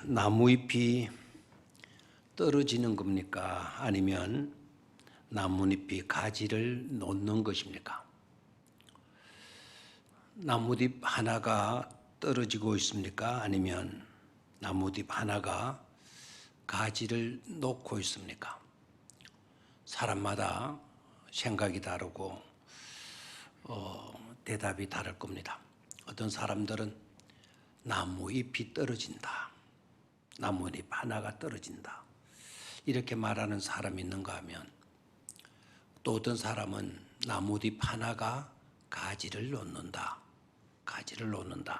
나무잎이 떨어지는 겁니까? 아니면 나뭇잎이 가지를 놓는 것입니까? 나뭇잎 하나가 떨어지고 있습니까? 아니면 나뭇잎 하나가 가지를 놓고 있습니까? 사람마다 생각이 다르고 대답이 다를 겁니다. 어떤 사람들은 나무잎이 떨어진다, 나뭇잎 하나가 떨어진다, 이렇게 말하는 사람이 있는가 하면, 또 어떤 사람은 나뭇잎 하나가 가지를 놓는다, 가지를 놓는다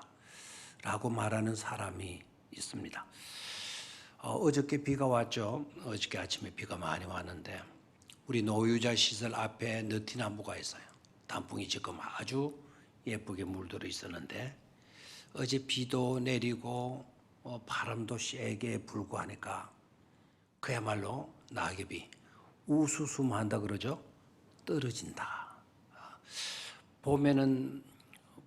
라고 말하는 사람이 있습니다. 어저께 비가 왔죠. 어저께 아침에 비가 많이 왔는데 우리 노유자 시설 앞에 느티나무가 있어요. 단풍이 지금 아주 예쁘게 물들어 있었는데, 어제 비도 내리고 바람도 세게 불고 하니까 그야말로 낙엽이 우수수무한다 그러죠. 떨어진다. 봄에는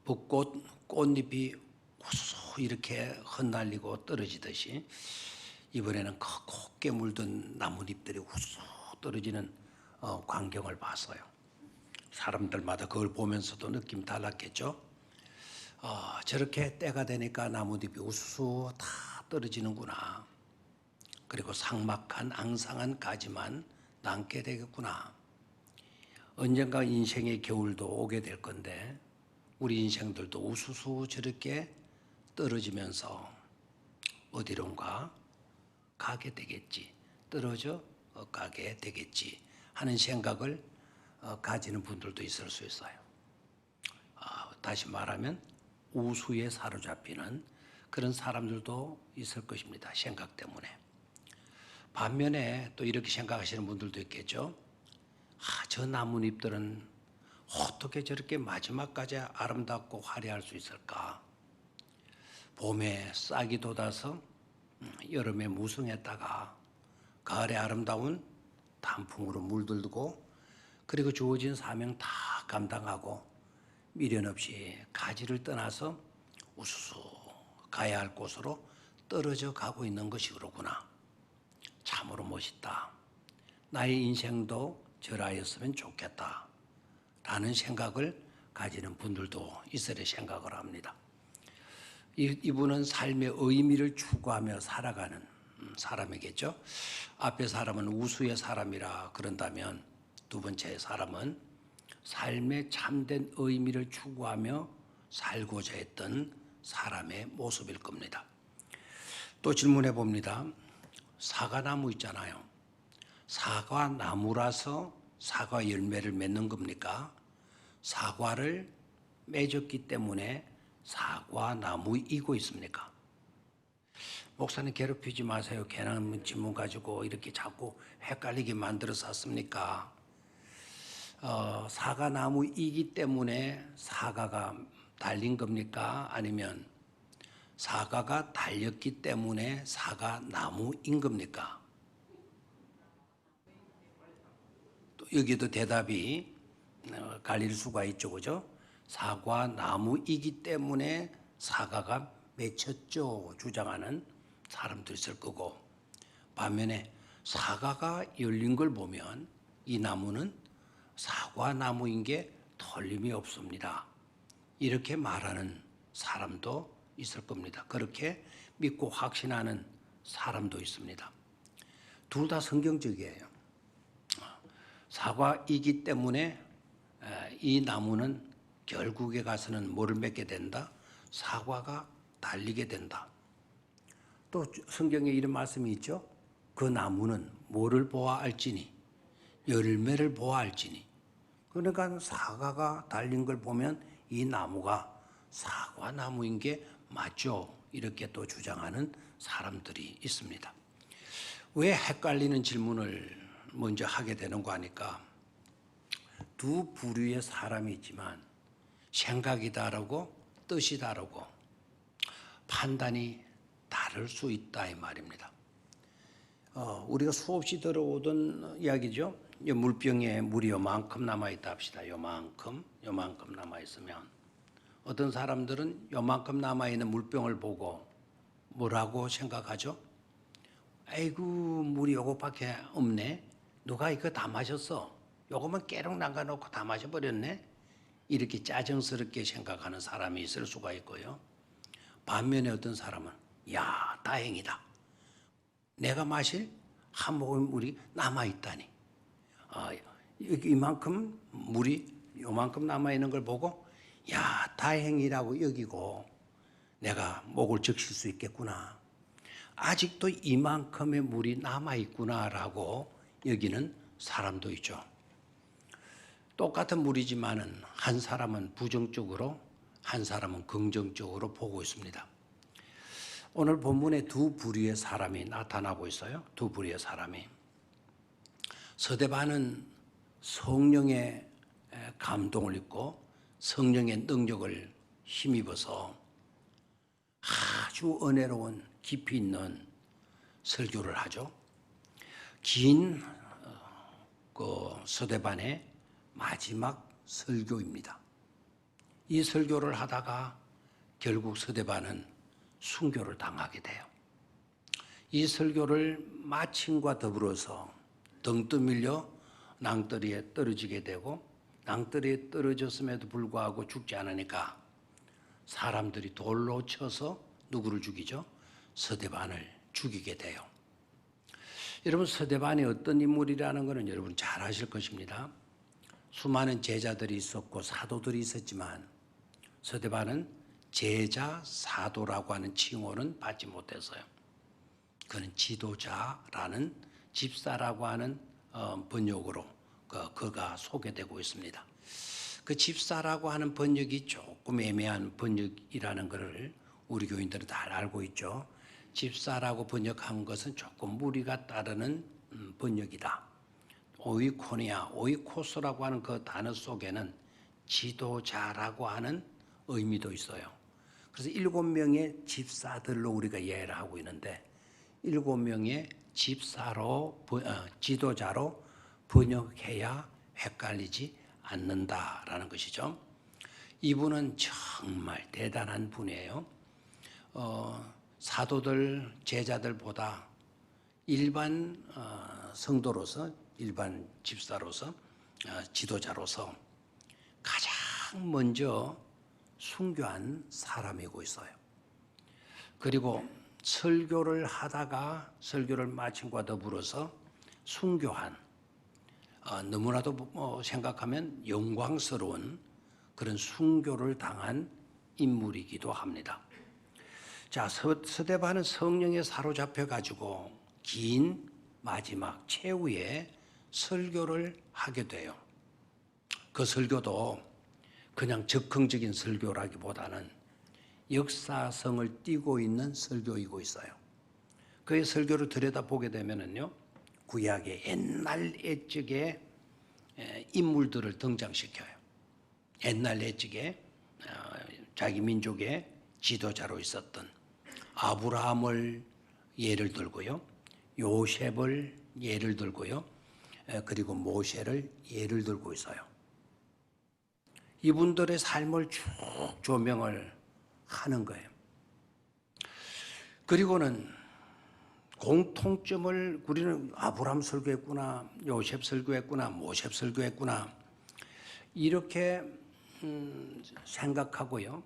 벚꽃 꽃잎이 우수수 이렇게 흩날리고 떨어지듯이 이번에는 곱게 물든 나뭇잎들이 우수수 떨어지는 광경을 봤어요. 사람들마다 그걸 보면서도 느낌 달랐겠죠. 저렇게 때가 되니까 나뭇잎이 우수수 다 떨어지는구나. 그리고 삭막한 앙상한 가지만 남게 되겠구나. 언젠가 인생의 겨울도 오게 될 건데 우리 인생들도 우수수 저렇게 떨어지면서 어디론가 가게 되겠지, 떨어져 가게 되겠지 하는 생각을 가지는 분들도 있을 수 있어요. 다시 말하면 우수에 사로잡히는 그런 사람들도 있을 것입니다. 생각 때문에. 반면에 또 이렇게 생각하시는 분들도 있겠죠. 저 나뭇잎들은 어떻게 저렇게 마지막까지 아름답고 화려할 수 있을까? 봄에 싹이 돋아서 여름에 무성했다가 가을에 아름다운 단풍으로 물들고, 그리고 주어진 사명 다 감당하고 미련 없이 가지를 떠나서 우수수 가야 할 곳으로 떨어져 가고 있는 것이 그러구나. 참으로 멋있다. 나의 인생도 저라였으면 좋겠다 라는 생각을 가지는 분들도 있으리 생각을 합니다. 이분은 삶의 의미를 추구하며 살아가는 사람이겠죠. 앞에 사람은 우수의 사람이라 그런다면, 두 번째 사람은 삶의 참된 의미를 추구하며 살고자 했던 사람의 모습일 겁니다. 또 질문해 봅니다. 사과나무 있잖아요. 사과나무라서 사과 열매를 맺는 겁니까? 사과를 맺었기 때문에 사과나무이고 있습니까? 목사님 괴롭히지 마세요. 괜한 질문 가지고 이렇게 자꾸 헷갈리게 만들어서 샀습니까? 사과나무이기 때문에 사과가 달린 겁니까? 아니면 사과가 달렸기 때문에 사과나무인 겁니까? 또 여기도 대답이 갈릴 수가 있죠, 그죠? 사과나무이기 때문에 사과가 맺혔죠 주장하는 사람도 있을 거고, 반면에 사과가 열린 걸 보면 이 나무는 사과나무인 게 틀림이 없습니다, 이렇게 말하는 사람도 있을 겁니다. 그렇게 믿고 확신하는 사람도 있습니다. 둘 다 성경적이에요. 사과이기 때문에 이 나무는 결국에 가서는 뭐를 맺게 된다? 사과가 달리게 된다. 또 성경에 이런 말씀이 있죠. 그 나무는 뭐를 보아할지니 열매를 보아할지니. 그러니까 사과가 달린 걸 보면 이 나무가 사과나무인 게 맞죠, 이렇게 또 주장하는 사람들이 있습니다. 왜 헷갈리는 질문을 먼저 하게 되는가 하니까, 두 부류의 사람이 있지만 생각이 다르고 뜻이 다르고 판단이 다를 수 있다 이 말입니다. 우리가 수없이 들어오던 이야기죠. 물병에 물이 요만큼 남아있다 합시다. 요만큼 남아있으면 어떤 사람들은 요만큼 남아있는 물병을 보고 뭐라고 생각하죠? 아이고, 물이 요것밖에 없네. 누가 이거 다 마셨어? 요것만 깨롱 남겨놓고 다 마셔버렸네. 이렇게 짜증스럽게 생각하는 사람이 있을 수가 있고요. 반면에 어떤 사람은 야, 다행이다. 내가 마실 한 모금 물이 남아있다니. 이만큼 물이 요만큼 남아있는 걸 보고 야, 다행이라고 여기고 내가 목을 적실 수 있겠구나. 아직도 이만큼의 물이 남아있구나라고 여기는 사람도 있죠. 똑같은 물이지만은 한 사람은 부정적으로 한 사람은 긍정적으로 보고 있습니다. 오늘 본문에 두 부류의 사람이 나타나고 있어요. 두 부류의 사람이. 서대반은 성령의 감동을 입고 성령의 능력을 힘입어서 아주 은혜로운 깊이 있는 설교를 하죠. 긴 서대반의 마지막 설교입니다. 이 설교를 하다가 결국 서대반은 순교를 당하게 돼요. 이 설교를 마침과 더불어서 등 떠밀려 낭떠리에 떨어지게 되고 낭떠리에 떨어졌음에도 불구하고 죽지 않으니까 사람들이 돌로 쳐서 누구를 죽이죠? 서대반을 죽이게 돼요. 여러분, 서대반이 어떤 인물이라는 것은 여러분 잘 아실 것입니다. 수많은 제자들이 있었고 사도들이 있었지만 서대반은 제자, 사도라고 하는 칭호는 받지 못했어요. 그는 지도자라는 집사라고 하는 번역으로 그가 소개되고 있습니다. 그 집사라고 하는 번역이 조금 애매한 번역이라는 것을 우리 교인들은 다 알고 있죠. 집사라고 번역한 것은 조금 무리가 따르는 번역이다. 오이코니아, 오이코스라고 하는 그 단어 속에는 지도자라고 하는 의미도 있어요. 그래서 7명의 집사들로 우리가 이해를 하고 있는데 7명의 지도자로 번역해야 헷갈리지 않는다라는 것이죠. 이분은 정말 대단한 분이에요. 사도들, 제자들보다 일반 성도로서, 일반 집사로서, 지도자로서 가장 먼저 순교한 사람이고 있어요. 그리고 설교를 하다가 설교를 마침과 더불어서 순교한, 너무나도 생각하면 영광스러운 그런 순교를 당한 인물이기도 합니다. 자, 서대반은 성령에 사로잡혀 가지고 긴 마지막 최후의 설교를 하게 돼요. 그 설교도 그냥 즉흥적인 설교라기보다는 역사성을 띠고 있는 설교이고 있어요. 그의 설교를 들여다보게 되면은요, 구약의 옛날 옛적의 인물들을 등장시켜요. 옛날 옛적에 자기 민족의 지도자로 있었던 아브라함을 예를 들고요, 요셉을 예를 들고요, 그리고 모세를 예를 들고 있어요. 이분들의 삶을 쭉 조명을 하는 거예요. 그리고는 공통점을 우리는 아브라함 설교했구나, 요셉 설교했구나, 모세 설교했구나 이렇게 생각하고요.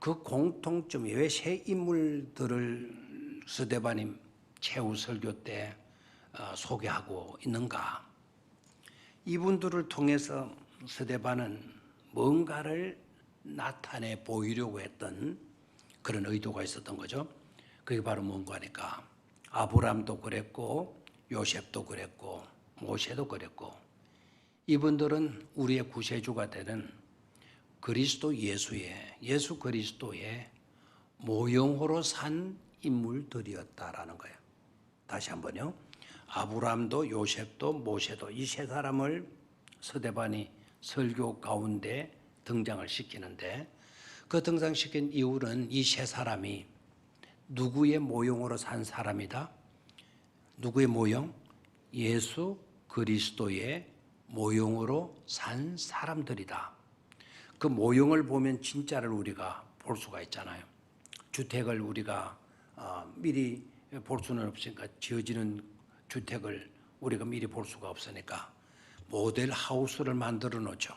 그 공통점이 왜 새 인물들을 서대반이 최후 설교 때 소개하고 있는가? 이분들을 통해서 서대반은 뭔가를 나타내 보이려고 했던 그런 의도가 있었던 거죠. 그게 바로 뭔가 하니까 아브라함도 그랬고 요셉도 그랬고 모세도 그랬고 이분들은 우리의 구세주가 되는 그리스도 예수 그리스도의 모형으로 산 인물들이었다라는 거예요. 다시 한번요. 아브라함도 요셉도 모세도 이 세 사람을 서대반이 설교 가운데 등장을 시키는데 그 등장시킨 이유는 이 세 사람이 누구의 모형으로 산 사람이다? 누구의 모형? 예수 그리스도의 모형으로 산 사람들이다. 그 모형을 보면 진짜를 우리가 볼 수가 있잖아요. 주택을 우리가 미리 볼 수는 없으니까 지어지는 주택을 우리가 미리 볼 수가 없으니까 모델 하우스를 만들어 놓죠.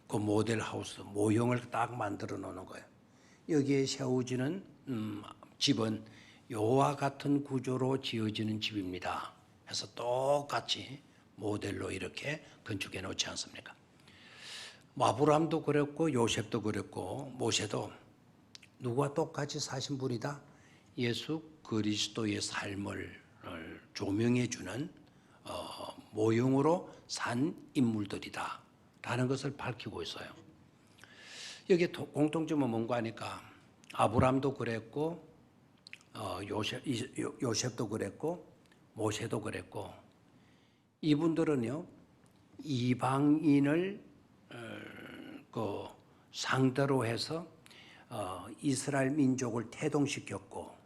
그 모델 하우스 모형을 딱 만들어 놓는 거예요. 여기에 세워지는 집은 요와 같은 구조로 지어지는 집입니다. 해서 똑같이 모델로 이렇게 건축해 놓지 않습니까? 아브라함도 그랬고 요셉도 그랬고 모세도 누구와 똑같이 사신 분이다? 예수 그리스도의 삶을 조명해 주는 모형으로 산 인물들이다 라는 것을 밝히고 있어요. 여기 공통점은 뭔가 하니까 아브라함도 그랬고 요셉도 그랬고 모세도 그랬고 이분들은요 이방인을 그 상대로 해서 이스라엘 민족을 태동시켰고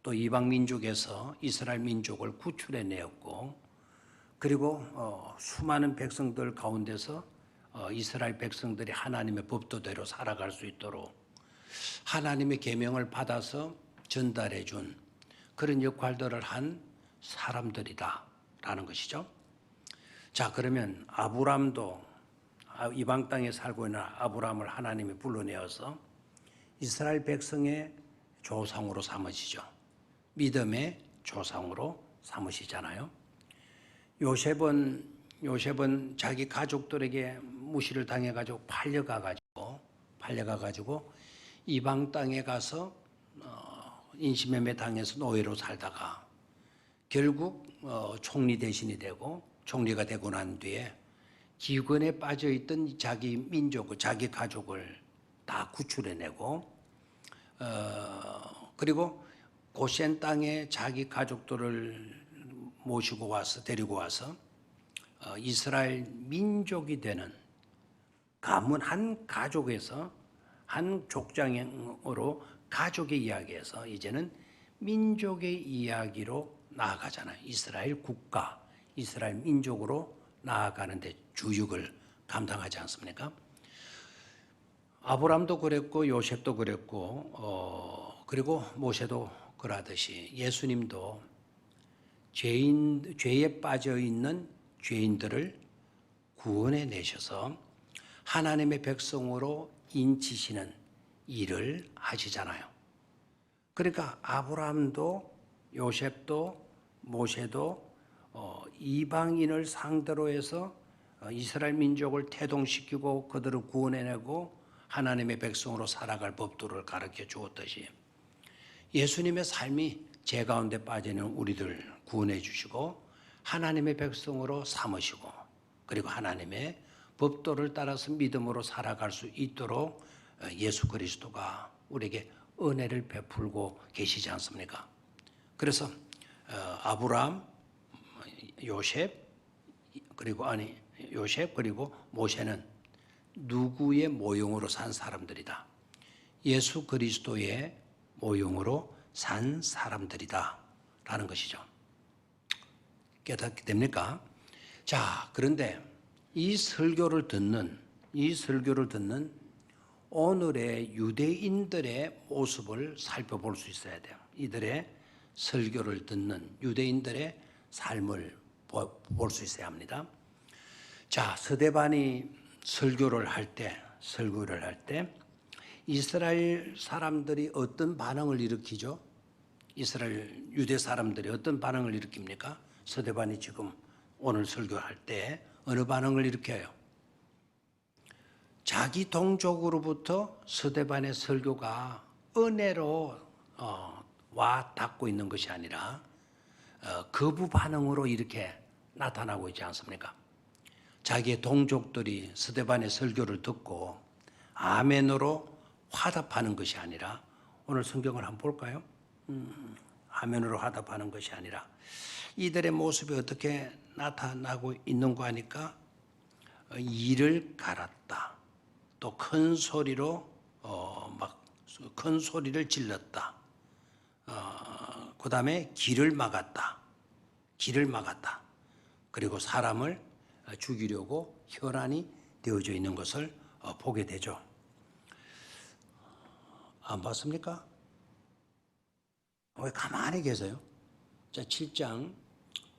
또 이방 민족에서 이스라엘 민족을 구출해내었고 그리고 수많은 백성들 가운데서 이스라엘 백성들이 하나님의 법도대로 살아갈 수 있도록 하나님의 계명을 받아서 전달해 준 그런 역할들을 한 사람들이다라는 것이죠. 자, 그러면 아브람도 이방 땅에 살고 있는 아브람을 하나님이 불러내어서 이스라엘 백성의 조상으로 삼으시죠. 믿음의 조상으로 삼으시잖아요. 요셉은 자기 가족들에게 무시를 당해가지고 팔려가가지고 이방 땅에 가서 인신매매 당해서 노예로 살다가 결국 총리 대신이 되고 총리가 되고 난 뒤에 기근에 빠져있던 자기 민족, 자기 가족을 다 구출해내고 그리고 고센 땅에 자기 가족들을 데리고 와서 이스라엘 민족이 되는 가문 한 가족에서 한 족장으로 가족의 이야기에서 이제는 민족의 이야기로 나아가잖아요. 이스라엘 국가, 이스라엘 민족으로 나아가는데 주역을 감당하지 않습니까? 아브람도 그랬고 요셉도 그랬고 그리고 모세도 그러듯이 예수님도 죄에 빠져 있는 죄인들을 구원해 내셔서 하나님의 백성으로 인치시는 일을 하시잖아요. 그러니까 아브라함도 요셉도 모세도 이방인을 상대로 해서 이스라엘 민족을 태동시키고 그들을 구원해내고 하나님의 백성으로 살아갈 법도를 가르쳐 주었듯이 예수님의 삶이 죄 가운데 빠지는 우리들 구원해 주시고 하나님의 백성으로 삼으시고 그리고 하나님의 법도를 따라서 믿음으로 살아갈 수 있도록 예수 그리스도가 우리에게 은혜를 베풀고 계시지 않습니까? 그래서 아브라함, 요셉 그리고 모세는 누구의 모형으로 산 사람들이다? 예수 그리스도의 모형으로 산 사람들이다 라는 것이죠. 깨닫게 됩니까? 자, 그런데 이 설교를 듣는 오늘의 유대인들의 모습을 살펴볼 수 있어야 돼요. 이들의 설교를 듣는 유대인들의 삶을 볼 수 있어야 합니다. 자, 스데반이 설교를 할 때 이스라엘 사람들이 어떤 반응을 일으키죠? 이스라엘 유대 사람들이 어떤 반응을 일으킵니까? 스데반이 지금 오늘 설교할 때 어느 반응을 일으켜요? 자기 동족으로부터 스데반의 설교가 은혜로 와 닿고 있는 것이 아니라 거부 반응으로 이렇게 나타나고 있지 않습니까? 자기의 동족들이 스데반의 설교를 듣고 아멘으로 화답하는 것이 아니라 오늘 성경을 한번 볼까요? 아멘으로 화답하는 것이 아니라 이들의 모습이 어떻게 나타나고 있는가 하니까 이를 갈았다. 또 큰 소리로 큰 소리를 질렀다. 그 다음에 길을 막았다. 그리고 사람을 죽이려고 혈안이 되어져 있는 것을 보게 되죠. 안 봤습니까? 거기 가만히 계세요. 자, 7장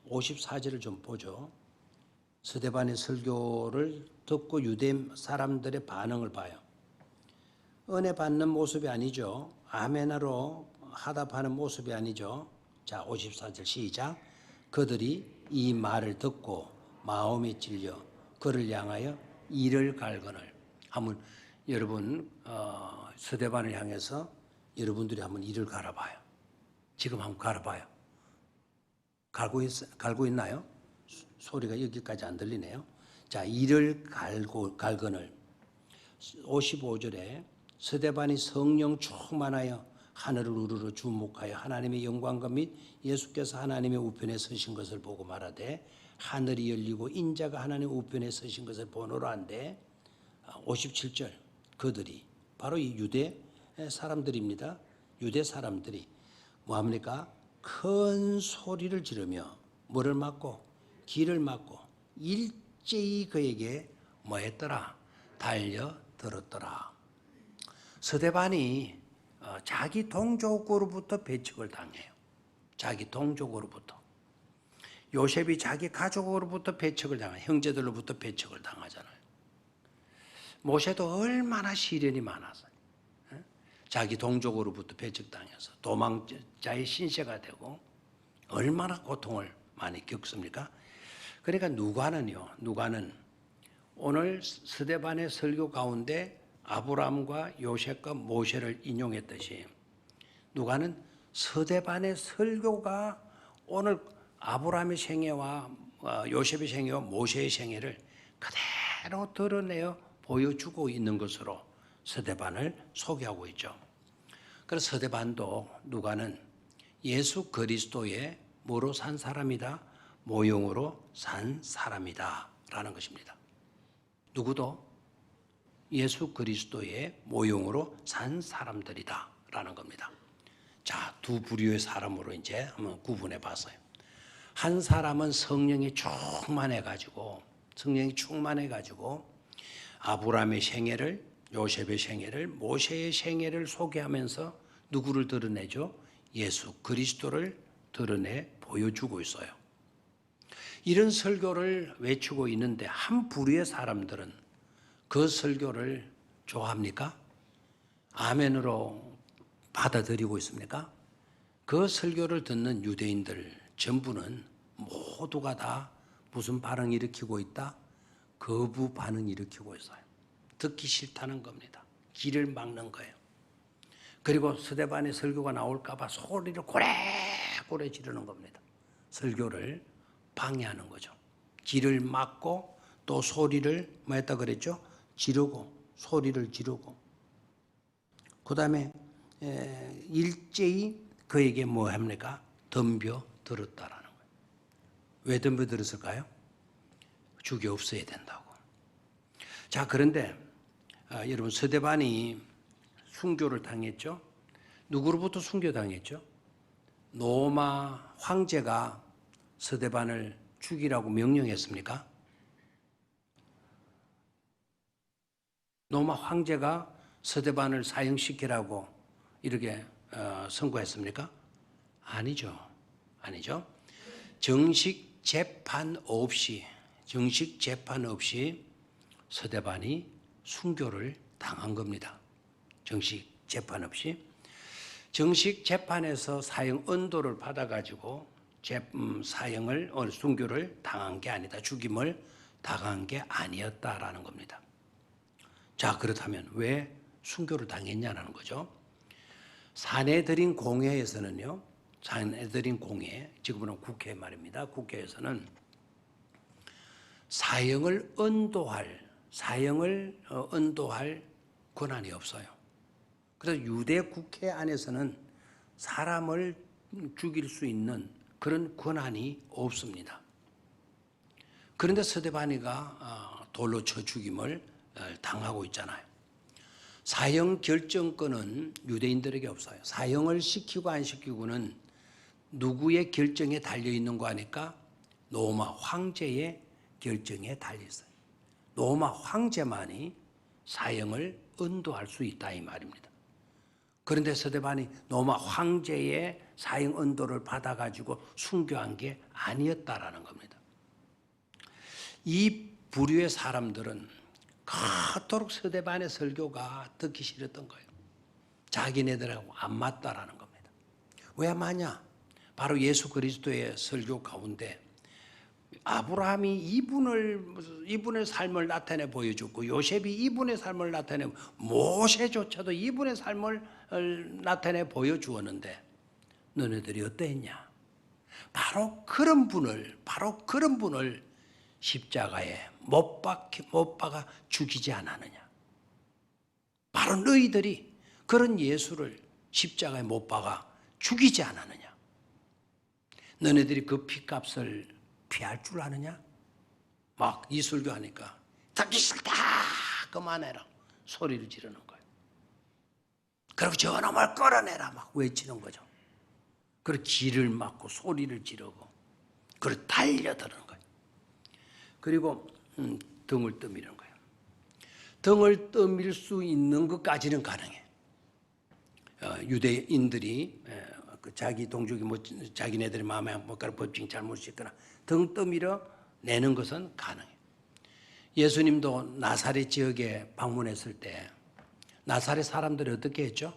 54절을 좀 보죠. 스데반의 설교를 듣고 유대 사람들의 반응을 봐요. 은혜 받는 모습이 아니죠. 아멘으로 하답하는 모습이 아니죠. 자, 54절 시작. 그들이 이 말을 듣고 마음이 찔려 그를 향하여 이를 갈거늘. 한번 여러분 스데반을 향해서 여러분들이 한번 이를 갈아봐요. 지금 한번 갈아봐요. 갈고 있나요? 소리가 여기까지 안 들리네요. 자, 이를 갈거늘. 55절에 스데반이 성령 충만하여 하늘을 우르르 주목하여 하나님의 영광과 및 예수께서 하나님의 우편에 서신 것을 보고 말하되 하늘이 열리고 인자가 하나님의 우편에 서신 것을 보노라 한데 57절 그들이 바로 이 유대 사람들입니다. 유대 사람들이 뭐합니까? 큰 소리를 지르며 뭐를 막고 길을 막고 일제히 그에게 뭐했더라? 달려들었더라. 스데반이 자기 동족으로부터 배척을 당해요. 자기 동족으로부터. 요셉이 자기 가족으로부터 배척을 당해요. 형제들로부터 배척을 당하잖아요. 모세도 얼마나 시련이 많았어요. 자기 동족으로부터 배척당해서 도망자의 신세가 되고 얼마나 고통을 많이 겪습니까? 그러니까 누가는 오늘 스데반의 설교 가운데 아브라함과 요셉과 모세를 인용했듯이 누가는 스데반의 설교가 오늘 아브라함의 생애와 요셉의 생애와 모세의 생애를 그대로 드러내어 보여주고 있는 것으로 스데반을 소개하고 있죠. 그래서 스데반도 누가는 예수 그리스도의 뭐로 산 사람이다? 모형으로 산 사람이다 라는 것입니다. 누구도 예수 그리스도의 모형으로 산 사람들이다 라는 겁니다. 자, 두 부류의 사람으로 이제 한번 구분해 봤어요. 한 사람은 성령이 충만해가지고 아브라함의 생애를, 요셉의 생애를, 모세의 생애를 소개하면서 누구를 드러내죠? 예수 그리스도를 드러내 보여주고 있어요. 이런 설교를 외치고 있는데 한 부류의 사람들은 그 설교를 좋아합니까? 아멘으로 받아들이고 있습니까? 그 설교를 듣는 유대인들 전부는 모두가 다 무슨 반응 일으키고 있다? 거부 반응 일으키고 있어요. 듣기 싫다는 겁니다. 길을 막는 거예요. 그리고 스데반의 설교가 나올까 봐 소리를 고래고래 지르는 겁니다. 설교를 방해하는 거죠. 길을 막고 또 소리를 뭐 했다 그랬죠? 지르고 소리를 지르고 그 다음에 일제히 그에게 뭐 합니까? 덤벼들었다라는 거예요. 왜 덤벼들었을까요? 죽이 없어야 된다고. 자, 그런데 여러분 스데반이 순교를 당했죠. 누구로부터 순교당했죠? 로마 황제가 스데반을 죽이라고 명령했습니까? 로마 황제가 스데반을 사형시키라고 이렇게 선고했습니까? 아니죠. 정식 재판 없이 스데반이 순교를 당한 겁니다. 정식 재판 없이. 정식 재판에서 사형 언도를 받아가지고 순교를 당한 게 아니다. 죽임을 당한 게 아니었다라는 겁니다. 자, 그렇다면 왜 순교를 당했냐는 거죠. 사내들인 공회에서는요, 지금은 국회 말입니다. 국회에서는 사형을 언도할 권한이 없어요. 그래서 유대 국회 안에서는 사람을 죽일 수 있는 그런 권한이 없습니다. 그런데 스데반이가 돌로 쳐 죽임을 당하고 있잖아요. 사형 결정권은 유대인들에게 없어요. 사형을 시키고 안 시키고는 누구의 결정에 달려있는 거 아니까? 로마 황제의 결정에 달려있어요. 로마 황제만이 사형을 언도할 수 있다 이 말입니다. 그런데 스데반이 로마 황제의 사형 언도를 받아가지고 순교한 게 아니었다라는 겁니다. 이 부류의 사람들은 그토록 서대반의 설교가 듣기 싫었던 거예요. 자기네들하고 안 맞다라는 겁니다. 왜 안 맞냐? 바로 예수 그리스도의 설교 가운데 아브라함이 이분의 삶을 나타내 보여줬고, 요셉이 이분의 삶을 나타내, 모세조차도 이분의 삶을 나타내 보여주었는데 너네들이 어떠했냐? 바로 그런 분을 십자가에 못 박아 죽이지 않았느냐? 바로 너희들이 그런 예수를 십자가에 못 박아 죽이지 않았느냐? 너네들이 그 피값을 피할 줄 아느냐? 막 이술교하니까 듣기 싫다 그만해라 소리를 지르는 거예요. 그리고 저놈을 끌어내라 막 외치는 거죠. 그리고 기를 막고 소리를 지르고 그리고 달려드는 거예요. 그리고 등을 떠미는 거예요. 등을 떠밀 수 있는 것까지는 가능해. 유대인들이 자기 동족이 자기네들의 마음에 못 가는 법칙 잘못이 있거나 등 떠밀어 내는 것은 가능해. 예수님도 나사렛 지역에 방문했을 때 나사렛 사람들이 어떻게 했죠?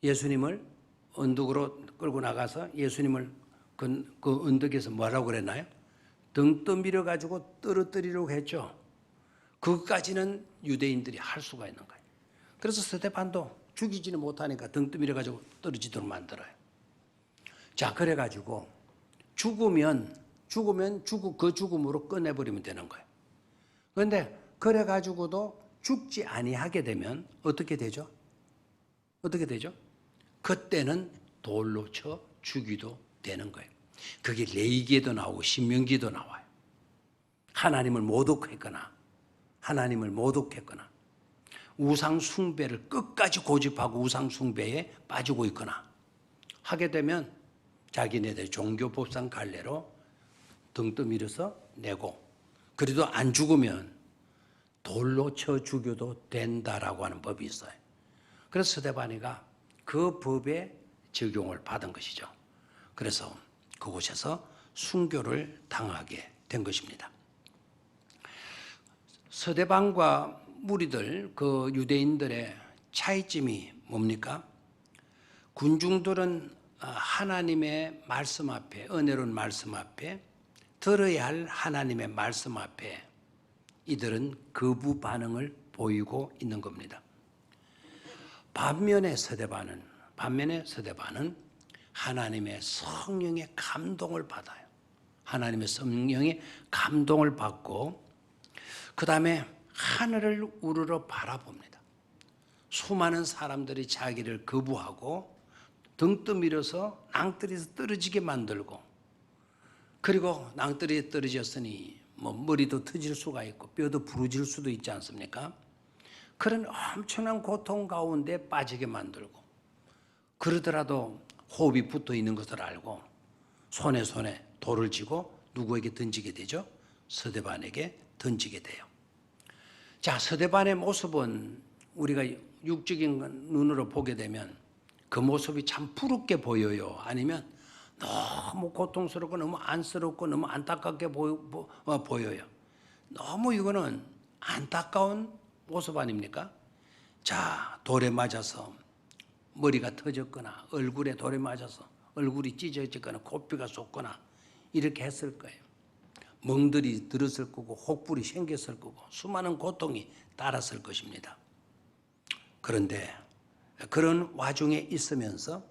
예수님을 언덕으로 끌고 나가서 예수님을 그 언덕에서 뭐라고 그랬나요? 등 떠밀어 가지고 떨어뜨리려고 했죠. 그것까지는 유대인들이 할 수가 있는 거예요. 그래서 스데반도 죽이지는 못하니까 등 떠밀어 가지고 떨어지도록 만들어요. 자, 그래가지고 죽으면 그 죽음으로 끝내버리면 되는 거예요. 그런데 그래가지고도 죽지 아니하게 되면 어떻게 되죠? 그때는 돌로 쳐 죽이도 되는 거예요. 그게 레위기에도 나오고 신명기도 나와요. 하나님을 모독했거나 우상 숭배를 끝까지 고집하고 우상 숭배에 빠지고 있거나 하게 되면 자기네들 종교법상 갈래로 등 떠밀어서 내고, 그래도 안 죽으면 돌로 쳐 죽여도 된다라고 하는 법이 있어요. 그래서 스데반이가 그 법에 적용을 받은 것이죠. 그래서 그곳에서 순교를 당하게 된 것입니다. 스데반과 무리들, 그 유대인들의 차이점이 뭡니까? 군중들은 하나님의 말씀 앞에, 은혜로운 말씀 앞에, 들어야 할 하나님의 말씀 앞에 이들은 거부 반응을 보이고 있는 겁니다. 반면에 서대반은 하나님의 성령의 감동을 받아요. 하나님의 성령의 감동을 받고 그 다음에 하늘을 우러러 바라봅니다. 수많은 사람들이 자기를 거부하고 등 떠밀어서 낭떠러지에서 떨어지게 만들고, 그리고 낭떠러지에 떨어졌으니 머리도 터질 수가 있고 뼈도 부러질 수도 있지 않습니까? 그런 엄청난 고통 가운데 빠지게 만들고, 그러더라도 호흡이 붙어 있는 것을 알고 손에 돌을 쥐고 누구에게 던지게 되죠? 서대반에게 던지게 돼요. 자, 서대반의 모습은 우리가 육적인 눈으로 보게 되면 그 모습이 참 부럽게 보여요? 아니면 너무 고통스럽고 너무 안쓰럽고 너무 안타깝게 보여요? 너무 이거는 안타까운 모습 아닙니까? 자, 돌에 맞아서 머리가 터졌거나 얼굴에 돌에 맞아서 얼굴이 찢어졌거나 코피가 쏟거나 이렇게 했을 거예요. 멍들이 들었을 거고 혹불이 생겼을 거고 수많은 고통이 따랐을 것입니다. 그런데 그런 와중에 있으면서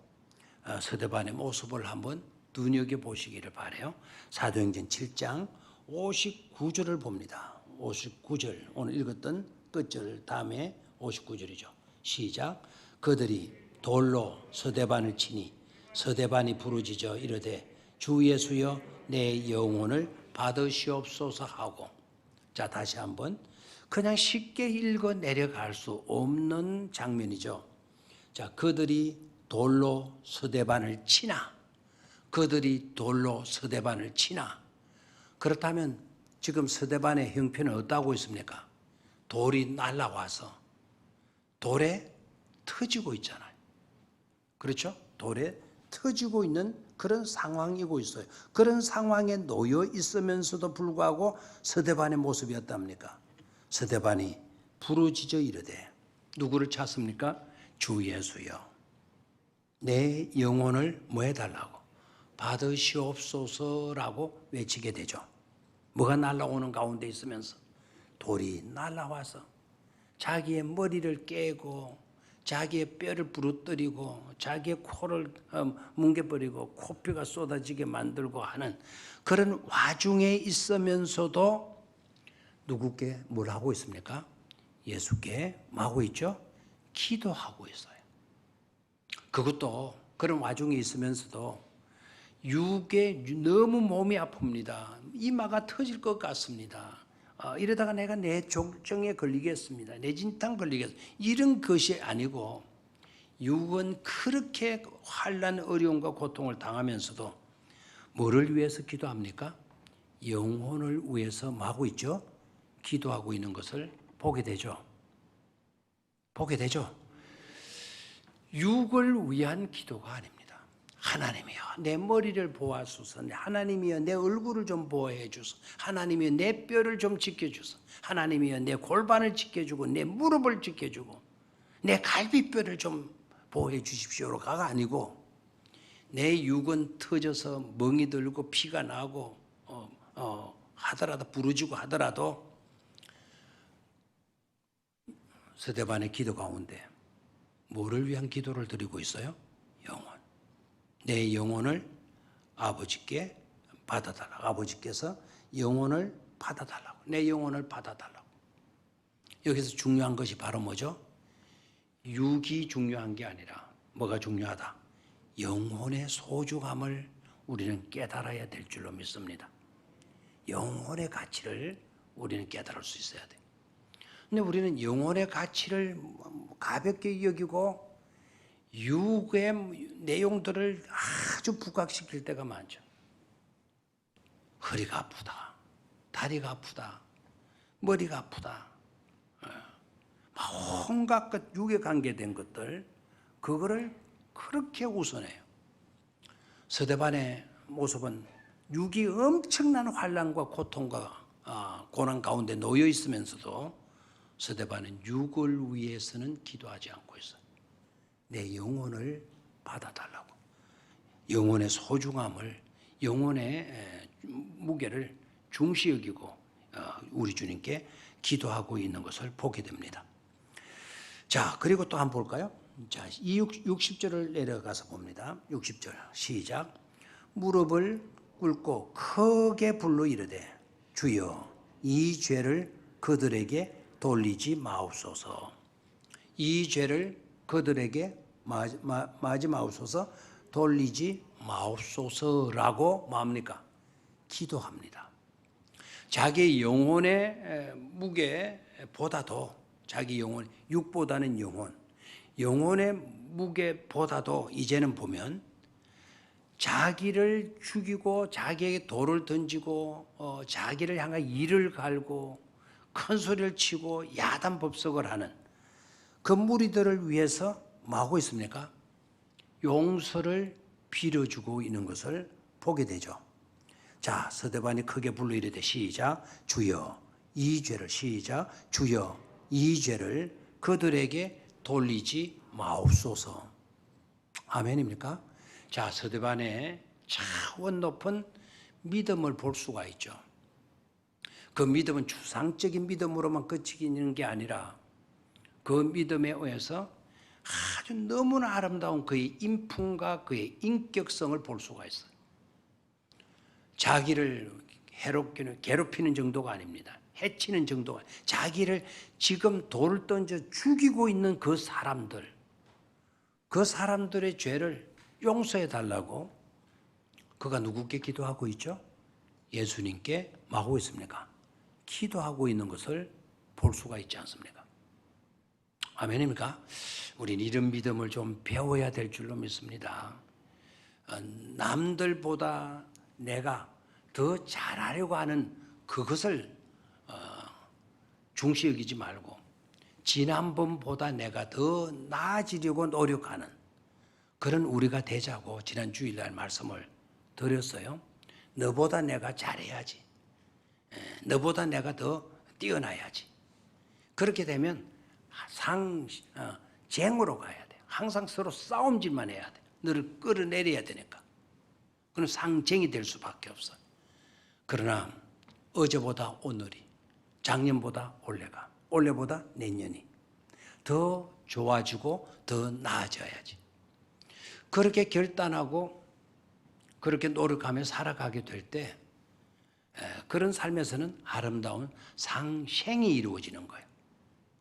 서대반의 모습을 한번 눈여겨보시기를 바라요. 사도행전 7장 59절을 봅니다. 59절, 오늘 읽었던 끝절 다음에 59절이죠. 시작. 그들이 돌로 서대반을 치니 서대반이 부르짖어 이르되 주 예수여 내 영혼을 받으시옵소서 하고. 자, 다시 한번 그냥 쉽게 읽어 내려갈 수 없는 장면이죠. 자, 그들이 돌로 서대반을 치나, 그렇다면 지금 서대반의 형편은 어떠하고 있습니까? 돌이 날아와서 돌에 터지고 있잖아요. 그렇죠? 돌에 터지고 있는 그런 상황이고 있어요. 그런 상황에 놓여 있으면서도 불구하고 스데반의 모습이 어떻습니까? 스데반이 부르짖어 이르되 누구를 찾습니까? 주 예수여 내 영혼을 뭐 해달라고? 받으시옵소서라고 외치게 되죠. 뭐가 날아오는 가운데 있으면서 돌이 날아와서 자기의 머리를 깨고 자기의 뼈를 부러뜨리고 자기의 코를 뭉개버리고 코피가 쏟아지게 만들고 하는 그런 와중에 있으면서도 누구께 뭘 하고 있습니까? 예수께 뭐 하고 있죠? 기도하고 있어요. 그것도 그런 와중에 있으면서도 육에 너무 몸이 아픕니다. 이마가 터질 것 같습니다. 이러다가 내가 내 족정에 걸리겠습니다. 내 진탕 걸리겠습니다. 이런 것이 아니고 육은 그렇게 환난 어려움과 고통을 당하면서도 뭐를 위해서 기도합니까? 영혼을 위해서 뭐 하고 있죠? 기도하고 있는 것을 보게 되죠. 보게 되죠. 육을 위한 기도가 아닙니다. 하나님이여 내 머리를 보아주소서. 하나님이여 내 얼굴을 좀 보호해 주소서. 하나님이여 내 뼈를 좀 지켜주소서. 하나님이여 내 골반을 지켜주고 내 무릎을 지켜주고 내 갈비뼈를 좀 보호해 주십시오가 아니고 내 육은 터져서 멍이 들고 피가 나고 하더라도 부러지고 하더라도 스데반의 기도 가운데 뭐를 위한 기도를 드리고 있어요? 영혼. 내 영혼을 아버지께 받아달라고. 아버지께서 영혼을 받아달라고. 내 영혼을 받아달라고. 여기서 중요한 것이 바로 뭐죠? 육이 중요한 게 아니라 뭐가 중요하다? 영혼의 소중함을 우리는 깨달아야 될 줄로 믿습니다. 영혼의 가치를 우리는 깨달을 수 있어야 돼. 근데 우리는 영혼의 가치를 가볍게 여기고 육의 내용들을 아주 부각시킬 때가 많죠. 허리가 아프다, 다리가 아프다, 머리가 아프다, 온갖 것 육에 관계된 것들 그거를 그렇게 우선해요. 스데반의 모습은 육이 엄청난 환난과 고통과 고난 가운데 놓여 있으면서도 스데반은 육을 위해서는 기도하지 않고 있어요. 내 영혼을 받아달라고. 영혼의 소중함을, 영혼의 무게를 중시 여기고 우리 주님께 기도하고 있는 것을 보게 됩니다. 자, 그리고 또 한번 볼까요? 자, 60절을 내려가서 봅니다. 60절 시작. 무릎을 꿇고 크게 불러 이르되 주여 이 죄를 그들에게 돌리지 마옵소서. 이 죄를 그들에게 마지 마옵소서. 돌리지 마옵소서라고 뭡니까? 기도합니다. 자기 영혼의 무게보다도 자기 영혼, 육보다는 영혼의 무게보다도 이제는 보면 자기를 죽이고 자기에게 돌을 던지고 자기를 향해 이를 갈고 큰 소리를 치고 야단법석을 하는 그 무리들을 위해서 뭐 하고 있습니까? 용서를 빌어주고 있는 것을 보게 되죠. 자, 스데반이 크게 불러 이르되 시작. 주여 이 죄를 시작. 주여 이 죄를 그들에게 돌리지 마옵소서. 아멘입니까? 자, 스데반의 차원 높은 믿음을 볼 수가 있죠. 그 믿음은 추상적인 믿음으로만 그치는 게 아니라 그 믿음에 의해서 아주 너무나 아름다운 그의 인품과 그의 인격성을 볼 수가 있어요. 자기를 괴롭히는 정도가 아닙니다. 해치는 정도가 아니라 자기를 지금 돌을 던져 죽이고 있는 그 사람들의 죄를 용서해 달라고 그가 누구께 기도하고 있죠? 예수님께 뭐 하고 있습니까? 기도하고 있는 것을 볼 수가 있지 않습니까? 아멘입니까? 우리는 이런 믿음을 좀 배워야 될 줄로 믿습니다. 남들보다 내가 더 잘하려고 하는 그것을 중시 여기지 말고 지난번보다 내가 더 나아지려고 노력하는 그런 우리가 되자고 지난 주일날 말씀을 드렸어요. 너보다 내가 잘해야지. 너보다 내가 더 뛰어나야지. 그렇게 되면 쟁으로 가야 돼. 항상 서로 싸움질만 해야 돼. 너를 끌어내려야 되니까. 그럼 상쟁이 될 수밖에 없어. 그러나 어제보다 오늘이, 작년보다 올해가, 올해보다 내년이 더 좋아지고 더 나아져야지. 그렇게 결단하고 그렇게 노력하며 살아가게 될 때 그런 삶에서는 아름다운 상생이 이루어지는 거예요.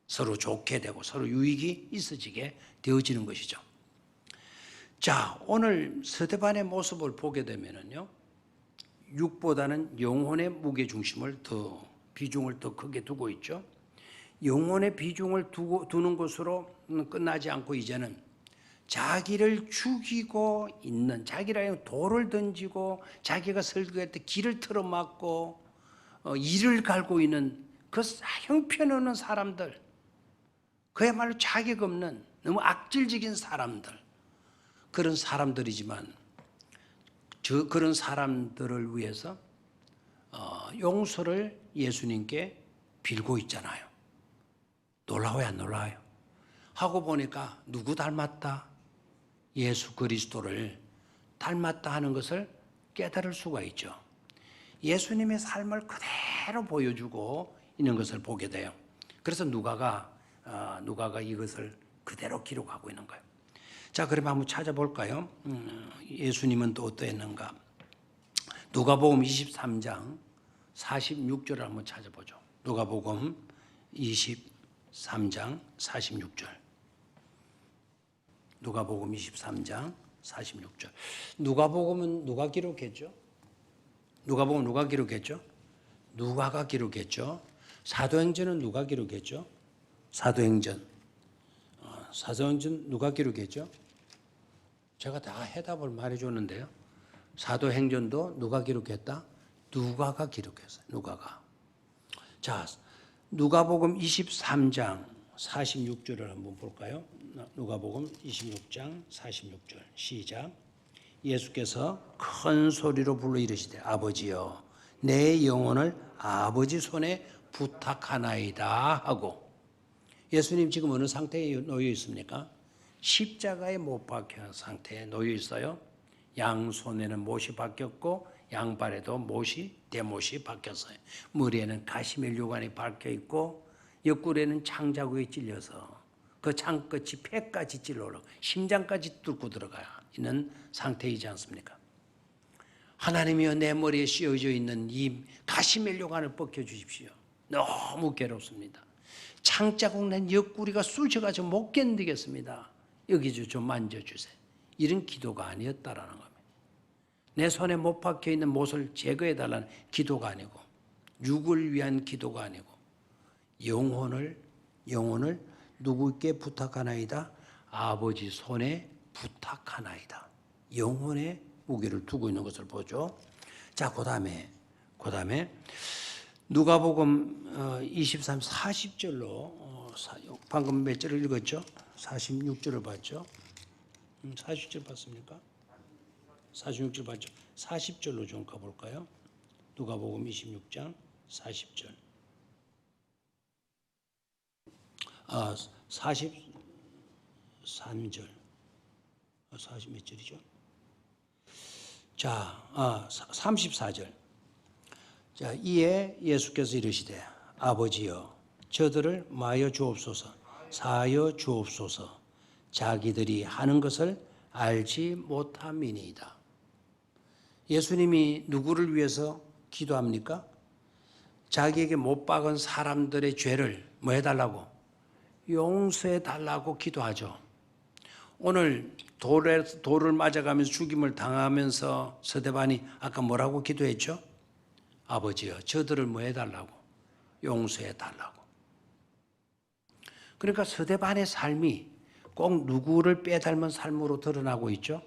서로 좋게 되고 서로 유익이 있어지게 되어지는 것이죠. 자, 오늘 스데반의 모습을 보게 되면은요, 육보다는 영혼의 무게중심을 비중을 더 크게 두고 있죠. 영혼의 비중을 두는 것으로 끝나지 않고 이제는 자기를 죽이고 있는, 자기를 돌을 던지고 자기가 설교할 때 길을 틀어막고 이를 갈고 있는 그 형편없는 사람들, 그야말로 자격 없는 너무 악질적인 사람들, 그런 사람들이지만 그런 사람들을 위해서 용서를 예수님께 빌고 있잖아요. 놀라워요, 안 놀라워요? 하고 보니까 누구 닮았다? 예수 그리스도를 닮았다 하는 것을 깨달을 수가 있죠. 예수님의 삶을 그대로 보여주고 있는 것을 보게 돼요. 그래서 누가가 이것을 그대로 기록하고 있는 거예요. 자, 그럼 한번 찾아볼까요? 예수님은 또 어떠했는가? 누가복음 23장 46절을 한번 찾아보죠. 누가복음 23장 46절. 누가복음 23장 46절. 누가복음은 누가 기록했죠? 누가복음 누가 기록했죠? 누가가 기록했죠. 사도행전은 누가 기록했죠? 사도행전 누가 기록했죠? 제가 다 해답을 말해줬는데요. 사도행전도 누가 기록했다? 누가가 기록했어요. 누가가. 자, 누가복음 23장 46절을 한번 볼까요? 누가복음 26장 46절 시작. 예수께서 큰 소리로 불러 이르시되 아버지여 내 영혼을 아버지 손에 부탁하나이다 하고, 예수님 지금 어느 상태에 놓여 있습니까? 십자가에 못 박힌 상태에 놓여 있어요. 양손에는 못이 박혔고 양발에도 대못이 박혔어요. 머리에는 가시멜 요관이 박혀 있고 옆구리에는 창자국에 찔려서 그 창끝이 폐까지 찔러 올라 심장까지 뚫고 들어가 있는 상태이지 않습니까? 하나님이여 내 머리에 씌워져 있는 이 가시멜 요관을 벗겨주십시오. 너무 괴롭습니다. 창자국 낸 옆구리가 쑤셔가지고 못 견디겠습니다. 여기 좀 만져주세요. 이런 기도가 아니었다라는 겁니다. 내 손에 못 박혀 있는 못을 제거해달라는 기도가 아니고 육을 위한 기도가 아니고 영혼을 누구께 부탁하나이다? 아버지 손에 부탁하나이다. 영혼의 무게를 두고 있는 것을 보죠. 자, 그 다음에 누가복음 23, 40절로 방금 몇 절을 읽었죠? 46절을 봤죠? 40절 봤습니까? 46절 봤죠? 40절로 좀 가볼까요? 누가복음 26장 40절. 43절. 40 몇 절이죠? 자, 34절. 자, 이에 예수께서 이르시되 아버지여 저들을 마여 주옵소서, 사하여 주옵소서. 자기들이 하는 것을 알지 못함이니이다. 예수님이 누구를 위해서 기도합니까? 자기에게 못 박은 사람들의 죄를 뭐 해달라고? 용서해달라고 기도하죠. 오늘 돌을 맞아가면서 죽임을 당하면서 스데반이 아까 뭐라고 기도했죠? 아버지여 저들을 뭐 해달라고? 용서해달라고. 그러니까 스데반의 삶이 꼭 누구를 빼닮은 삶으로 드러나고 있죠.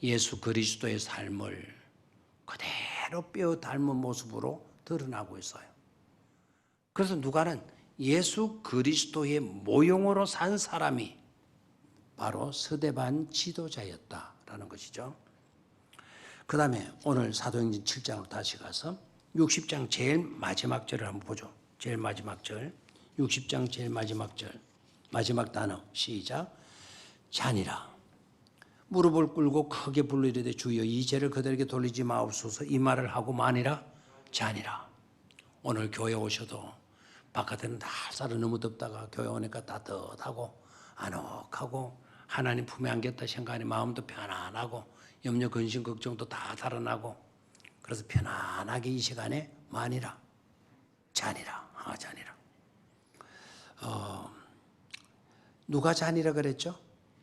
예수 그리스도의 삶을 그대로 빼어 닮은 모습으로 드러나고 있어요. 그래서 누가는 예수 그리스도의 모형으로 산 사람이 바로 스데반 지도자였다라는 것이죠. 그 다음에 오늘 사도행전 7장으로 다시 가서 60장 제일 마지막 절을 한번 보죠. 제일 마지막 절, 60장 제일 마지막 절, 마지막 단어 시작. 잔이라. 무릎을 꿇고 크게 불러 이르되 주여 이 죄를 그들에게 돌리지 마옵소서. 이 말을 하고 마니라 잔이라. 오늘 교회 오셔도 바깥에는 날살은 너무 덥다가 교회 오니까 따뜻하고 아늑하고 하나님 품에 안겼다 생각하니 마음도 편안하고 염려 근심 걱정도 다 달아나고 그래서 편안하게 이 시간에 마니라 잔이라. 잔이라. 누가 잔이라 그랬죠?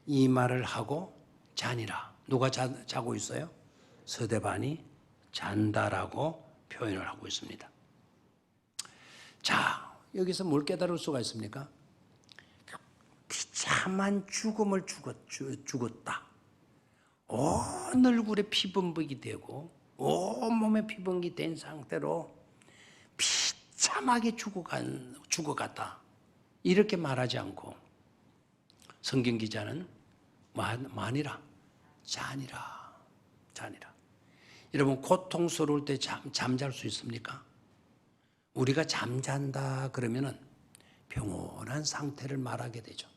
이 말을 하고 잔이라. 누가 자고 있어요? 스데반이 잔다라고 표현을 하고 있습니다. 자, 여기서 뭘 깨달을 수가 있습니까? 비참한 죽음을 죽었다. 온 얼굴에 피범벅이 되고 온 몸에 피범벅이 된 상태로 비참하게 죽어갔다. 이렇게 말하지 않고 성경 기자는 만이라 잔이라. 여러분 고통스러울 때 잠잘 수 있습니까? 우리가 잠잔다 그러면은 평온한 상태를 말하게 되죠.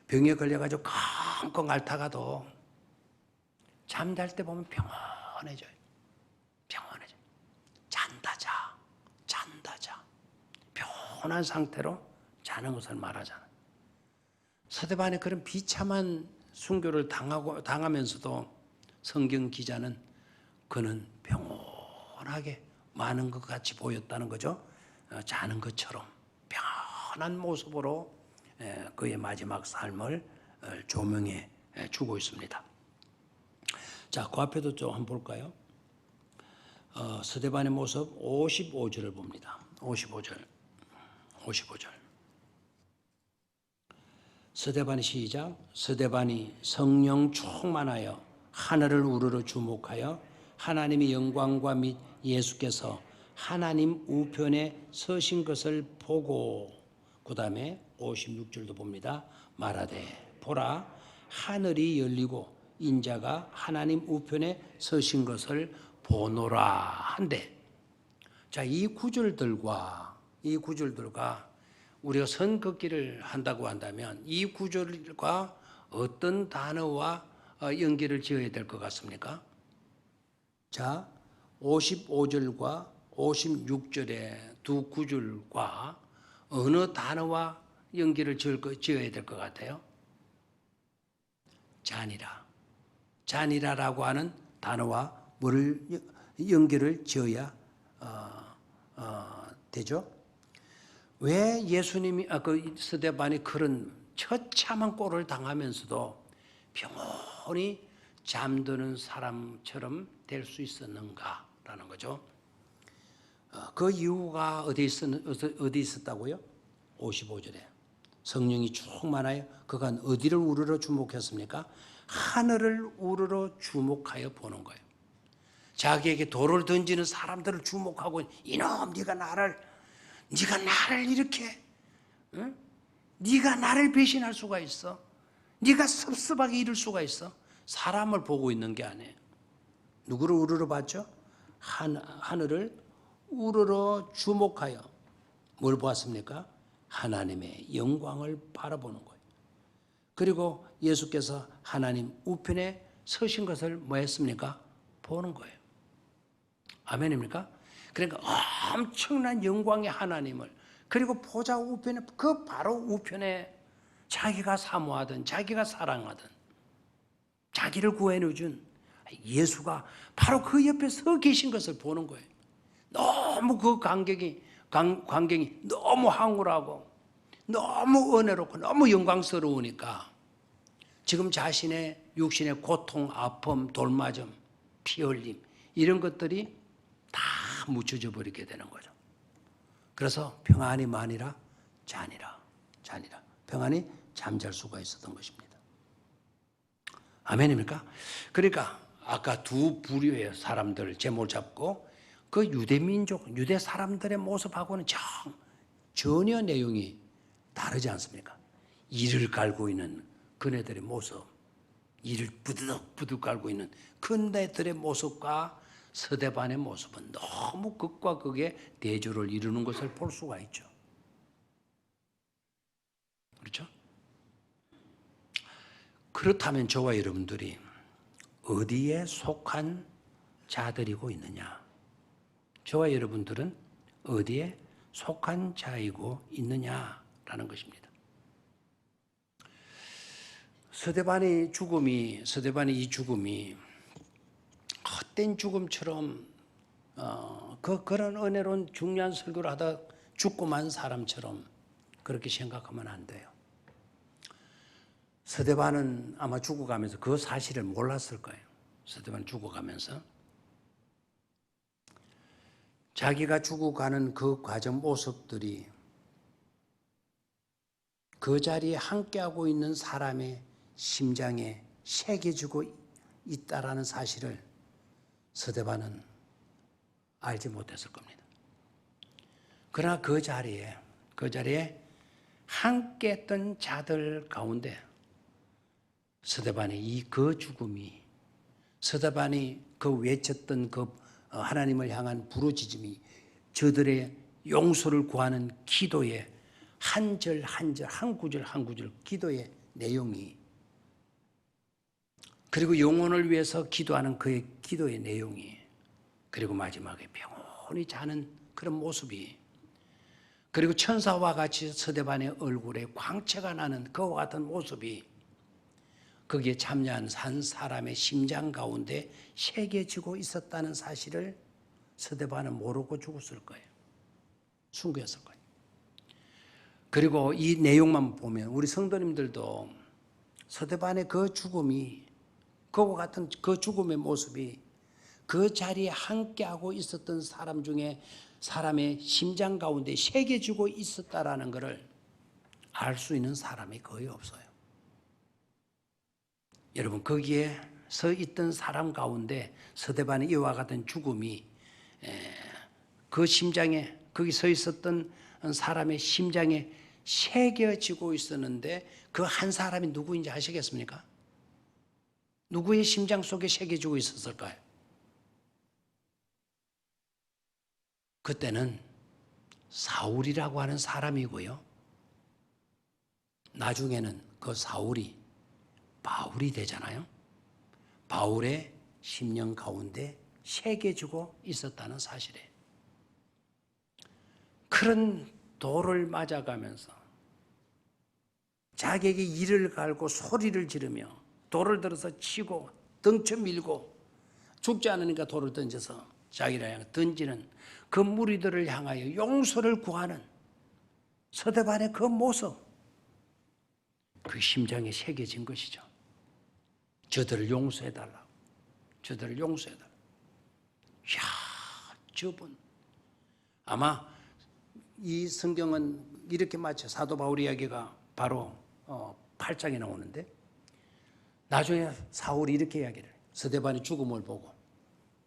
병에 걸려가지고 끙끙 앓다가도 잠잘 때 보면 평온해져요. 잔다 자. 평온한 상태로 자는 것을 말하잖아요. 스데반의 그런 비참한 순교를 당하면서도 성경 기자는 그는 평온하게 많은 것 같이 보였다는 거죠. 자는 것처럼 편한 모습으로 그의 마지막 삶을 조명해 주고 있습니다. 자, 그 앞에도 좀 한번 볼까요? 스데반의 모습 55절을 봅니다. 55절. 스데반의 시작. 스데반이 성령 충만하여 하늘을 우러러 주목하여 하나님의 영광과 및 예수께서 하나님 우편에 서신 것을 보고 그 다음에 56절도 봅니다. 말하되 보라 하늘이 열리고 인자가 하나님 우편에 서신 것을 보노라 한데, 자, 이 구절들과 우리가 선 긋기를 한다고 한다면 이 구절과 어떤 단어와 연결을 지어야 될 것 같습니까? 자, 55절과 56절의 두 구절과 어느 단어와 연결을 지어야 될 것 같아요? 잔이라라고 하는 단어와 뭐를 연결을 지어야 되죠? 왜 예수님이 그 스데반이 그런 처참한 꼴을 당하면서도 평온히 잠드는 사람처럼 될 수 있었는가라는 거죠. 그 이유가 어디 있었다고요? 55절에 성령이 충만하여 그가 어디를 우러러 주목했습니까? 하늘을 우러러 주목하여 보는 거예요. 자기에게 돌을 던지는 사람들을 주목하고, 이놈 네가 나를 이렇게 응? 네가 나를 배신할 수가 있어? 네가 섭섭하게 이럴 수가 있어? 사람을 보고 있는 게 아니에요. 누구를 우러러 봤죠? 하늘을 우러러 주목하여 뭘 보았습니까? 하나님의 영광을 바라보는 거예요. 그리고 예수께서 하나님 우편에 서신 것을 뭐 했습니까? 보는 거예요. 아멘입니까? 그러니까 엄청난 영광의 하나님을, 그리고 보좌 우편에, 그 바로 우편에 자기가 사모하던, 자기가 사랑하던, 자기를 구해준 예수가 바로 그 옆에 서 계신 것을 보는 거예요. 너무 그 광경이 너무 황홀하고 너무 은혜롭고 너무 영광스러우니까 지금 자신의 육신의 고통, 아픔, 돌맞음, 피 흘림 이런 것들이 다 묻혀져 버리게 되는 거죠. 그래서 평안이 많이라 잔이라. 평안이 잠잘 수가 있었던 것입니다. 아멘입니까? 그러니까 아까 두 부류의 사람들 제목을 잡고 그 유대민족, 유대 사람들의 모습하고는 전혀 내용이 다르지 않습니까? 이를 갈고 있는 그네들의 모습, 이를 부드덕부드덕 깔고 있는 그네들의 모습과 서대반의 모습은 너무 극과 극의 대조를 이루는 것을 볼 수가 있죠. 그렇죠? 그렇다면 저와 여러분들이 어디에 속한 자들이고 있느냐? 저와 여러분들은 어디에 속한 자이고 있느냐라는 것입니다. 서대반의 이 죽음이 헛된 죽음처럼 그런 은혜로운 중요한 설교를 하다 죽고 만 사람처럼 그렇게 생각하면 안 돼요. 서대반은 아마 죽어가면서 그 사실을 몰랐을 거예요. 서대반 죽어가면서 자기가 죽어가는 그 과정 모습들이 그 자리에 함께하고 있는 사람의 심장에 새겨지고 있다라는 사실을 서대반은 알지 못했을 겁니다. 그러나 그 자리에 함께했던 자들 가운데 서대반의 그 죽음이, 서대반이 그 외쳤던 그 하나님을 향한 부르짖음이 저들의 용서를 구하는 기도의 한 절 한 절, 한 구절 한 구절 기도의 내용이, 그리고 영혼을 위해서 기도하는 그의 기도의 내용이, 그리고 마지막에 평온히 자는 그런 모습이, 그리고 천사와 같이 서대반의 얼굴에 광채가 나는 그와 같은 모습이 거기에 참여한 한 사람의 심장 가운데 새겨지고 있었다는 사실을 서대반은 모르고 죽었을 거예요. 숨겼을 거예요. 그리고 이 내용만 보면 우리 성도님들도 서대반의 그 죽음이, 그와 같은 그 죽음의 모습이 그 자리에 함께하고 있었던 사람 중에 사람의 심장 가운데 새겨지고 있었다라는 것을 알 수 있는 사람이 거의 없어요. 여러분, 거기에 서 있던 사람 가운데 서대반의 이와 같은 죽음이 그 심장에, 거기 서 있었던 사람의 심장에 새겨지고 있었는데 그 한 사람이 누구인지 아시겠습니까? 누구의 심장 속에 새겨지고 있었을까요? 그때는 사울이라고 하는 사람이고요. 나중에는 그 사울이 바울이 되잖아요. 바울의 심령 가운데 새겨지고 있었다는 사실이에요. 그런 돌을 맞아가면서 자기에게 이를 갈고 소리를 지르며 돌을 들어서 치고 덩쳐 밀고 죽지 않으니까 돌을 던져서 자기를 향해 던지는 그 무리들을 향하여 용서를 구하는 서대반의 그 모습, 그 심장에 새겨진 것이죠. 저들을 용서해달라고. 저들을 용서해달라고. 이야, 저분. 아마 이 성경은 이렇게 마쳐 사도 바울 이야기가 바로 8장에 나오는데, 나중에 사울이 이렇게 이야기를 해요. 서대반이 죽음을 보고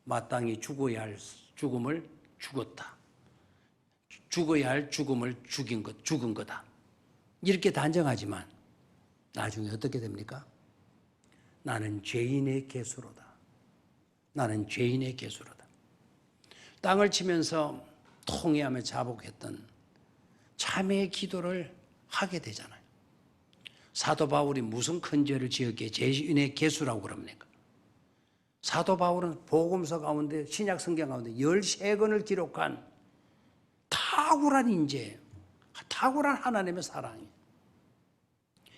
마땅히 죽어야 할 죽음을 죽었다. 죽어야 할 죽음을 죽은 거다. 이렇게 단정하지만 나중에 어떻게 됩니까? 나는 죄인의 개수로다. 나는 죄인의 개수로다. 땅을 치면서 통회하며 자복했던 참회의 기도를 하게 되잖아요. 사도 바울이 무슨 큰 죄를 지었기에 죄인의 개수라고 그럽니까? 사도 바울은 복음서 가운데, 신약 성경 가운데 13권을 기록한 탁월한 인재, 탁월한 하나님의 사랑이,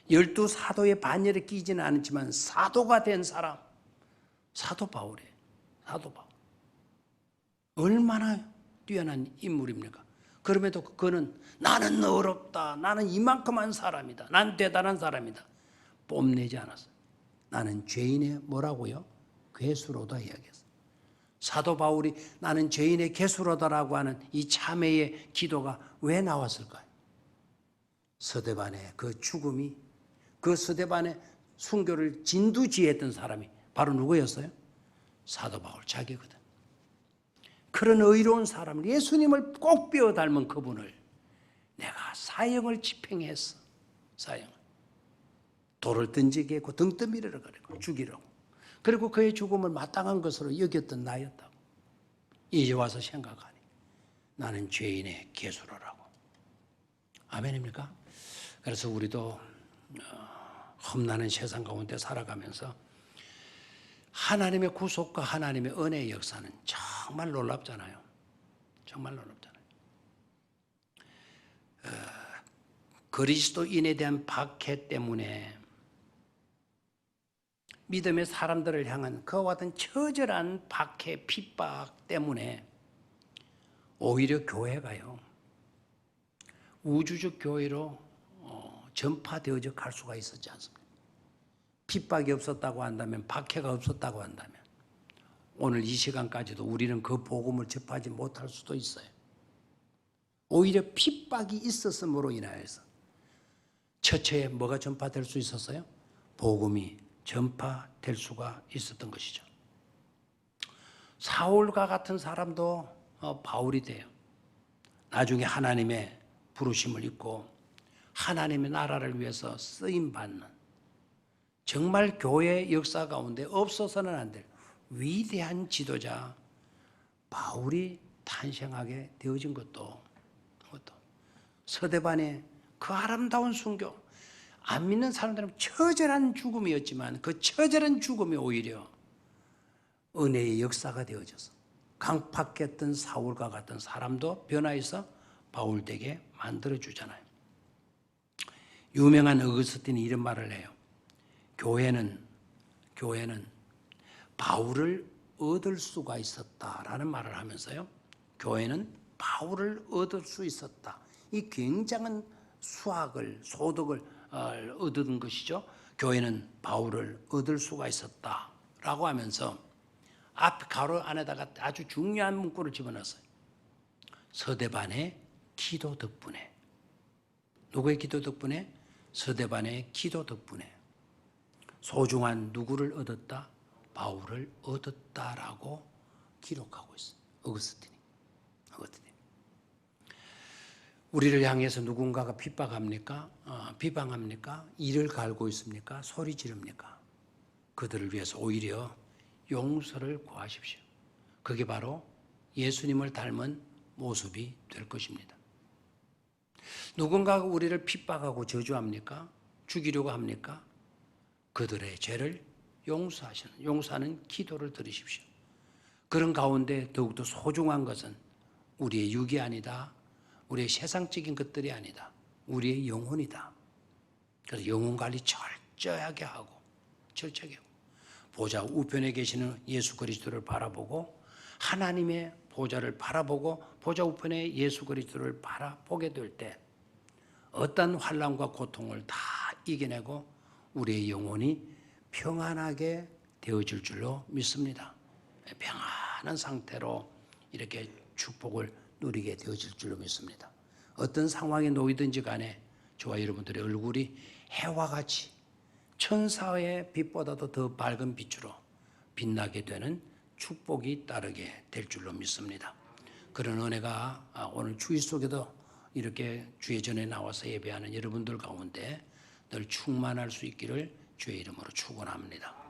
12사도의 반열에 끼지는 않지만 사도가 된 사람, 사도 바울이에요. 사도 바울. 얼마나 뛰어난 인물입니까? 그럼에도 그는 나는 어렵다, 나는 이만큼한 사람이다, 난 대단한 사람이다 뽐내지 않았어요. 나는 죄인의 뭐라고요? 괴수로다 이야기했어요. 사도 바울이 나는 죄인의 괴수로다라고 하는 이 참회의 기도가 왜 나왔을까요? 서대반의 그 죽음이, 그 서대반의 순교를 진두지휘했던 사람이 바로 누구였어요? 사도 바울 자기거든. 그런 의로운 사람을, 예수님을 꼭 빼어 닮은 그분을 내가 사형을 집행했어. 사형을. 돌을 던지게 했고 등떠미를 가리고 죽이라고. 그리고 그의 죽음을 마땅한 것으로 여겼던 나였다고. 이제 와서 생각하니 나는 죄인의 개수로라고. 아멘입니까? 그래서 우리도 험난한 세상 가운데 살아가면서 하나님의 구속과 하나님의 은혜의 역사는 정말 놀랍잖아요. 정말 놀랍잖아요. 그리스도인에 대한 박해 때문에 믿음의 사람들을 향한 그와 같은 처절한 박해, 핍박 때문에 오히려 교회가요, 우주적 교회로 전파되어져 갈 수가 있었지 않습니까? 핍박이 없었다고 한다면, 박해가 없었다고 한다면 오늘 이 시간까지도 우리는 그 복음을 접하지 못할 수도 있어요. 오히려 핍박이 있었음으로 인하여서 처처에 뭐가 전파될 수 있었어요? 복음이 전파될 수가 있었던 것이죠. 사울과 같은 사람도 바울이 돼요. 나중에 하나님의 부르심을 입고 하나님의 나라를 위해서 쓰임받는, 정말 교회 역사 가운데 없어서는 안 될 위대한 지도자 바울이 탄생하게 되어진 것도 서대반의 그 아름다운 순교, 안 믿는 사람들은 처절한 죽음이었지만 그 처절한 죽음이 오히려 은혜의 역사가 되어져서 강팍했던 사울과 같은 사람도 변화해서 바울되게 만들어주잖아요. 유명한 어거스틴이 이런 말을 해요. 교회는 바울을 얻을 수가 있었다라는 말을 하면서요, 교회는 바울을 얻을 수 있었다. 이 굉장한 소득을 얻은 것이죠. 교회는 바울을 얻을 수가 있었다라고 하면서 앞 가로 안에다가 아주 중요한 문구를 집어넣었어요. 서대반의 기도 덕분에. 누구의 기도 덕분에? 서대반의 기도 덕분에 소중한 누구를 얻었다? 바울을 얻었다라고 기록하고 있어요. 어거스틴이. 우리를 향해서 누군가가 핍박합니까? 비방합니까? 이를 갈고 있습니까? 소리 지릅니까? 그들을 위해서 오히려 용서를 구하십시오. 그게 바로 예수님을 닮은 모습이 될 것입니다. 누군가가 우리를 핍박하고 저주합니까? 죽이려고 합니까? 그들의 죄를 용서하는 기도를 들으십시오. 그런 가운데 더욱더 소중한 것은 우리의 육이 아니다. 우리의 세상적인 것들이 아니다. 우리의 영혼이다. 그래서 영혼 관리 철저하게 하고 보좌 우편에 계시는 예수 그리스도를 바라보고 하나님의 보좌를 바라보고 보좌 우편에 예수 그리스도를 바라보게 될 때 어떤 환난과 고통을 다 이겨내고 우리의 영혼이 평안하게 되어질 줄로 믿습니다. 평안한 상태로 이렇게 축복을 누리게 되어질 줄로 믿습니다. 어떤 상황에 놓이든지 간에 저와 여러분들의 얼굴이 해와 같이 천사의 빛보다도 더 밝은 빛으로 빛나게 되는 축복이 따르게 될 줄로 믿습니다. 그런 은혜가 오늘 주일 속에도 이렇게 주의 전에 나와서 예배하는 여러분들 가운데 늘 충만할 수 있기를 주의 이름으로 축원합니다.